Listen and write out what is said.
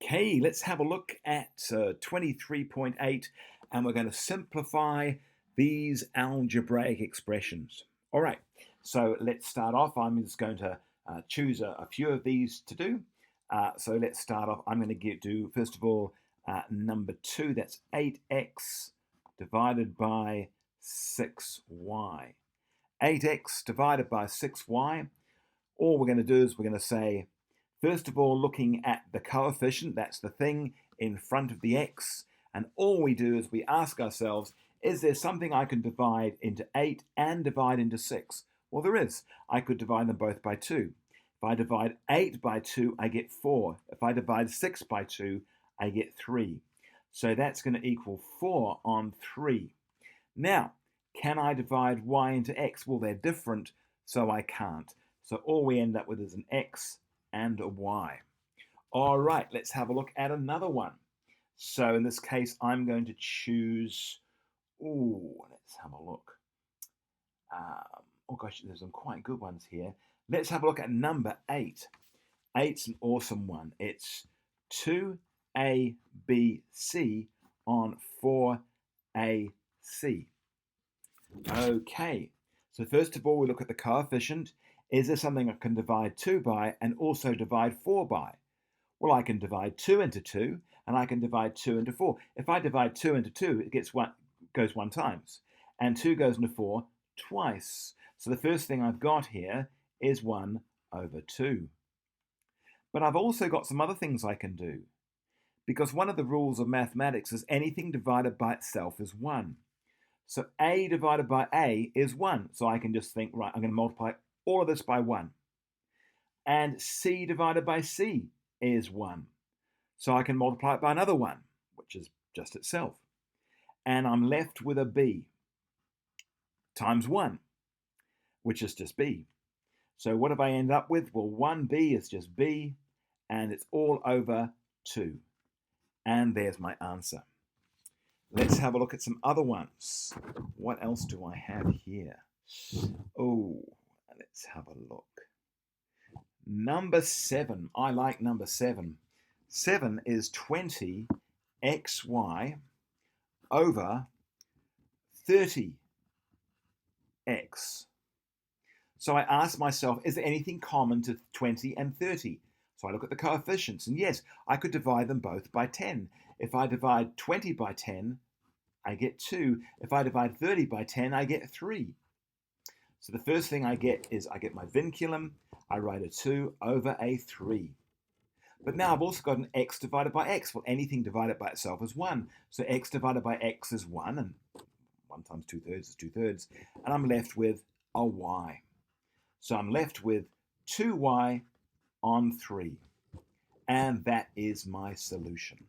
Okay, let's have a look at 23.8 and we're going to simplify these algebraic expressions. All right, so let's start off. I'm just going to choose a few of these to do. So let's start off. I'm going to do, first of all, number 2. That's 8x divided by 6y. 8x divided by 6y. All we're going to do is we're going to say, first of all, looking at the coefficient, that's the thing in front of the x, and all we do is we ask ourselves, is there something I can divide into 8 and divide into 6? Well, there is. I could divide them both by 2. If I divide 8 by 2, I get 4. If I divide 6 by 2, I get 3. So that's going to equal 4 on 3. Now, can I divide y into x? Well, they're different, so I can't. So all we end up with is an x and a y. All right, let's have a look at another one. So in this case, I'm going to choose, let's have a look. Oh gosh, there's some quite good ones here. Let's have a look at number 8. 8's an awesome one. It's 2abc on 4ac. Okay, so first of all, we look at the coefficient. Is there something I can divide 2 by and also divide 4 by? Well, I can divide 2 into 2, and I can divide 2 into 4. If I divide 2 into 2, it goes 1 times, and 2 goes into 4 twice. So the first thing I've got here is 1 over 2. But I've also got some other things I can do, because one of the rules of mathematics is anything divided by itself is 1. So a divided by a is 1. So I can just think, right, I'm going to multiply all of this by 1. And c divided by c is 1. So I can multiply it by another 1, which is just itself. And I'm left with a b times 1, which is just b. So what have I ended up with? Well, 1b is just b, and it's all over 2. And there's my answer. Let's have a look at some other ones. What else do I have here? Oh, let's have a look. Number 7. I like number 7. 7 is 20xy over 30x. So I ask myself, is there anything common to 20 and 30? So I look at the coefficients, and yes, I could divide them both by 10. If I divide 20 by 10, I get 2. If I divide 30 by 10, I get 3. So the first thing I get is I get my vinculum. I write a 2 over a 3. But now I've also got an x divided by x. Well, anything divided by itself is 1. So x divided by x is 1, and 1 times 2/3 is 2/3. And I'm left with a y. So I'm left with 2y on 3. And that is my solution.